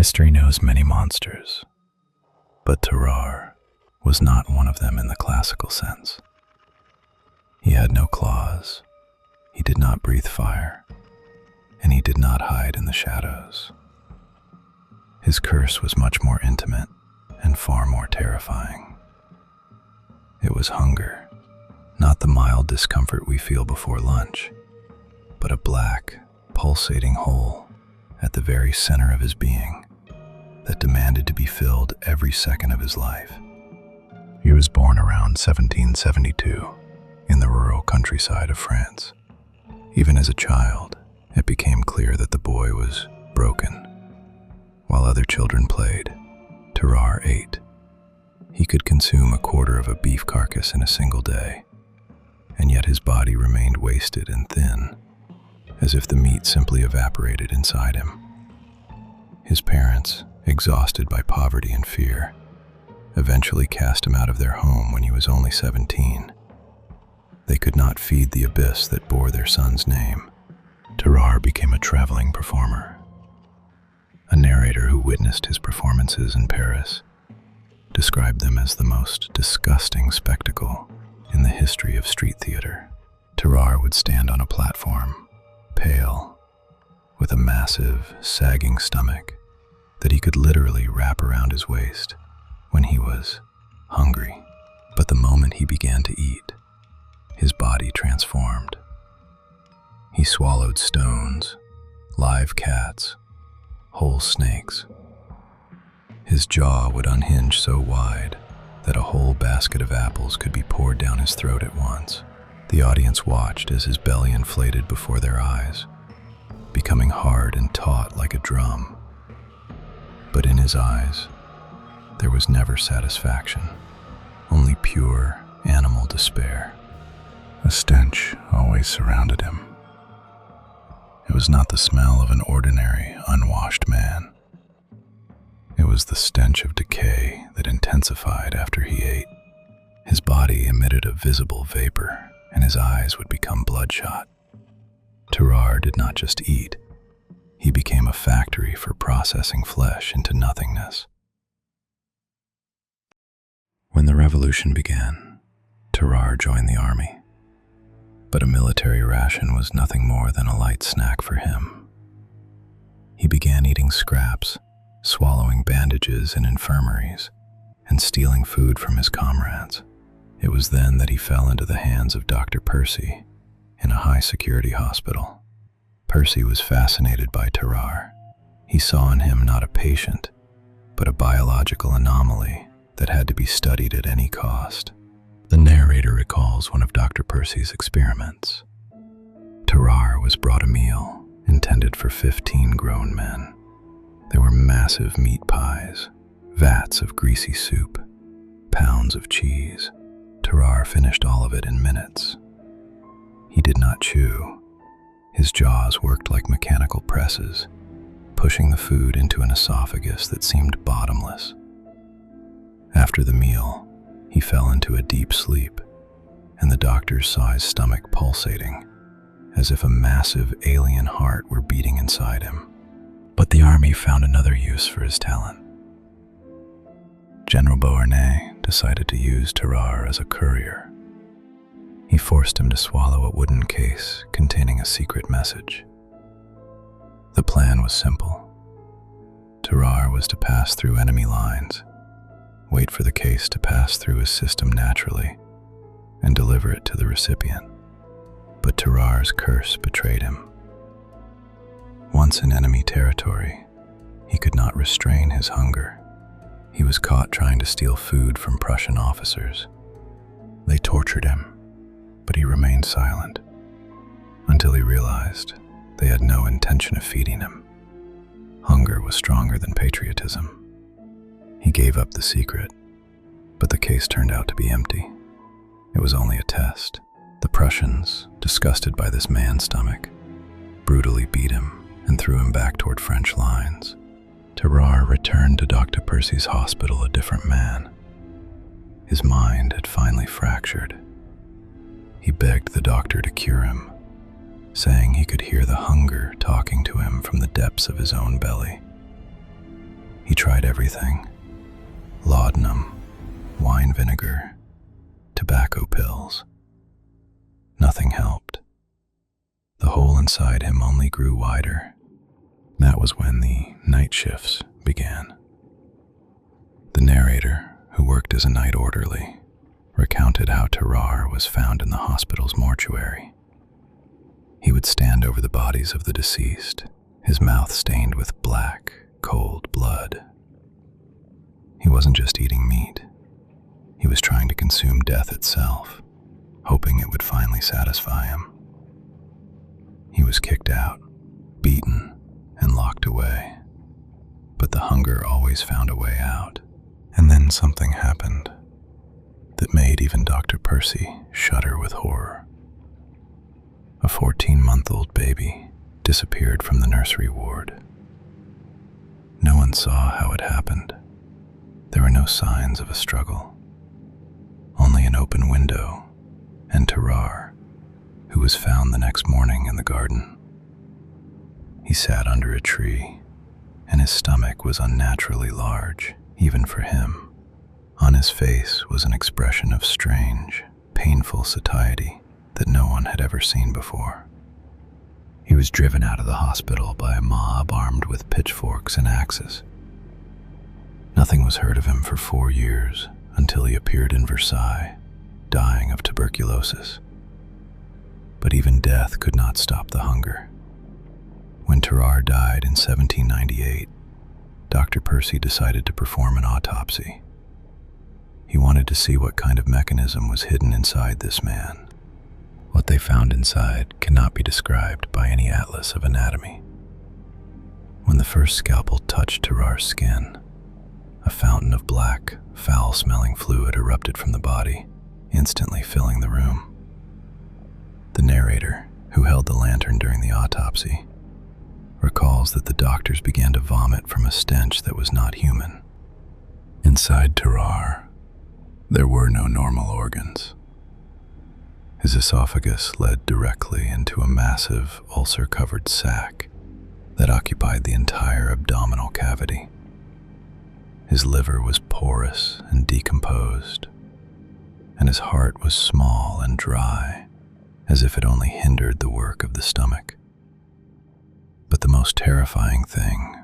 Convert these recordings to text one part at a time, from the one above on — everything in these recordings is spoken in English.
History knows many monsters, but Tarrare was not one of them in the classical sense. He had no claws, he did not breathe fire, and he did not hide in the shadows. His curse was much more intimate and far more terrifying. It was hunger, not the mild discomfort we feel before lunch, but a black, pulsating hole at the very center of his being that demanded to be filled every second of his life. He was born around 1772 in the rural countryside of France. Even as a child, it became clear that the boy was broken. While other children played, Tarrare ate. He could consume a quarter of a beef carcass in a single day, and yet his body remained wasted and thin, as if the meat simply evaporated inside him. His parents, exhausted by poverty and fear, eventually cast him out of their home when he was only 17. They could not feed the abyss that bore their son's name. Tarrare became a traveling performer. A narrator who witnessed his performances in Paris described them as the most disgusting spectacle in the history of street theater. Tarrare would stand on a platform, pale, with a massive, sagging stomach that he could literally wrap around his waist when he was hungry. But the moment he began to eat, his body transformed. He swallowed stones, live cats, whole snakes. His jaw would unhinge so wide that a whole basket of apples could be poured down his throat at once. The audience watched as his belly inflated before their eyes, becoming hard and taut like a drum. But in his eyes, there was never satisfaction, only pure animal despair. A stench always surrounded him. It was not the smell of an ordinary, unwashed man. It was the stench of decay that intensified after he ate. His body emitted a visible vapor, and his eyes would become bloodshot. Tarrare did not just eat. He became a factory for processing flesh into nothingness. When the revolution began, Tarrare joined the army. But a military ration was nothing more than a light snack for him. He began eating scraps, swallowing bandages in infirmaries, and stealing food from his comrades. It was then that he fell into the hands of Dr. Percy in a high-security hospital. Percy was fascinated by Tarrare. He saw in him not a patient, but a biological anomaly that had to be studied at any cost. The narrator recalls one of Dr. Percy's experiments. Tarrare was brought a meal intended for 15 grown men. There were massive meat pies, vats of greasy soup, pounds of cheese. Tarrare finished all of it in minutes. He did not chew. His jaws worked like mechanical presses, pushing the food into an esophagus that seemed bottomless. After the meal, he fell into a deep sleep, and the doctors saw his stomach pulsating, as if a massive alien heart were beating inside him. But the army found another use for his talent. General Beauharnais decided to use Tarrare as a courier. He forced him to swallow a wooden case containing a secret message. The plan was simple. Tarrare was to pass through enemy lines, wait for the case to pass through his system naturally, and deliver it to the recipient. But Tarrare's curse betrayed him. Once in enemy territory, he could not restrain his hunger. He was caught trying to steal food from Prussian officers. They tortured him, but he remained silent, until he realized they had no intention of feeding him. Hunger was stronger than patriotism. He gave up the secret, but the case turned out to be empty. It was only a test. The Prussians, disgusted by this man's stomach, brutally beat him and threw him back toward French lines. Tarrare returned to Dr. Percy's hospital a different man. His mind had finally fractured. He begged the doctor to cure him, saying he could hear the hunger talking to him from the depths of his own belly. tried everything: laudanum, wine vinegar, tobacco pills. Nothing helped. The hole inside him only grew wider. That was when the night shifts began. The narrator, who worked as a night orderly, recounted how Tarrare was found in the hospital's mortuary. He would stand over the bodies of the deceased, his mouth stained with black, cold blood. He wasn't just eating meat. He was trying to consume death itself, hoping it would finally satisfy him. He was kicked out, beaten, and locked away. But the hunger always found a way out. And then something happened that made even Dr. Percy shudder with horror. A 14-month-old baby disappeared from the nursery ward. No one saw how it happened. There were no signs of a struggle, only an open window and Tarrare, who was found the next morning in the garden. He sat under a tree, and his stomach was unnaturally large, even for him. On his face was an expression of strange, painful satiety that no one had ever seen before. He was driven out of the hospital by a mob armed with pitchforks and axes. Nothing was heard of him for 4 years until he appeared in Versailles, dying of tuberculosis. But even death could not stop the hunger. When Tarrare died in 1798, Dr. Percy decided to perform an autopsy. He wanted to see what kind of mechanism was hidden inside this man. What they found inside cannot be described by any atlas of anatomy. When the first scalpel touched Tarrare's skin, a fountain of black, foul-smelling fluid erupted from the body, instantly filling the room. The narrator, who held the lantern during the autopsy, recalls that the doctors began to vomit from a stench that was not human. Inside Tarrare, there were no normal organs. His esophagus led directly into a massive, ulcer-covered sac that occupied the entire abdominal cavity. His liver was porous and decomposed, and his heart was small and dry, as if it only hindered the work of the stomach. But the most terrifying thing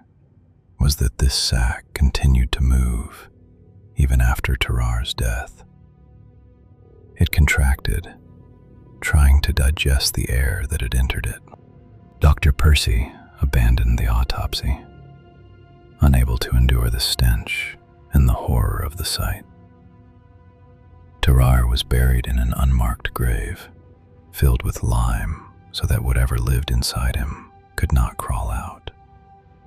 was that this sac continued to move even after Tarrare's death. It contracted, trying to digest the air that had entered it. Dr. Percy abandoned the autopsy, unable to endure the stench and the horror of the sight. Tarrare was buried in an unmarked grave, filled with lime so that whatever lived inside him could not crawl out.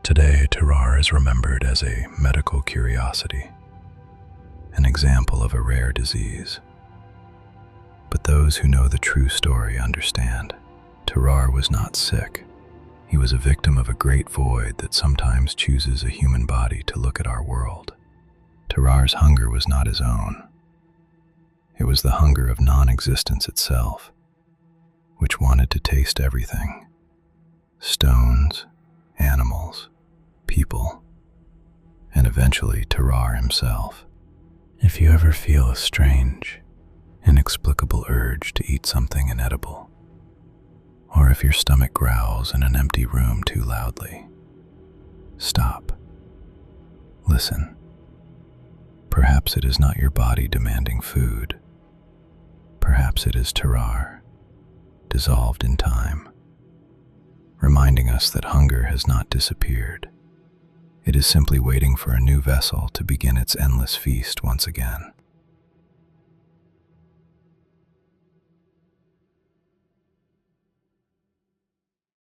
Today, Tarrare is remembered as a medical curiosity, an example of a rare disease. But those who know the true story understand. Tarrare was not sick. He was a victim of a great void that sometimes chooses a human body to look at our world. Tarrare's hunger was not his own. It was the hunger of non-existence itself, which wanted to taste everything: stones, animals, people, and eventually Tarrare himself. If you ever feel a strange, inexplicable urge to eat something inedible, or if your stomach growls in an empty room too loudly, stop. Listen. Perhaps it is not your body demanding food. Perhaps it is Tarrare, dissolved in time, reminding us that hunger has not disappeared. It is simply waiting for a new vessel to begin its endless feast once again.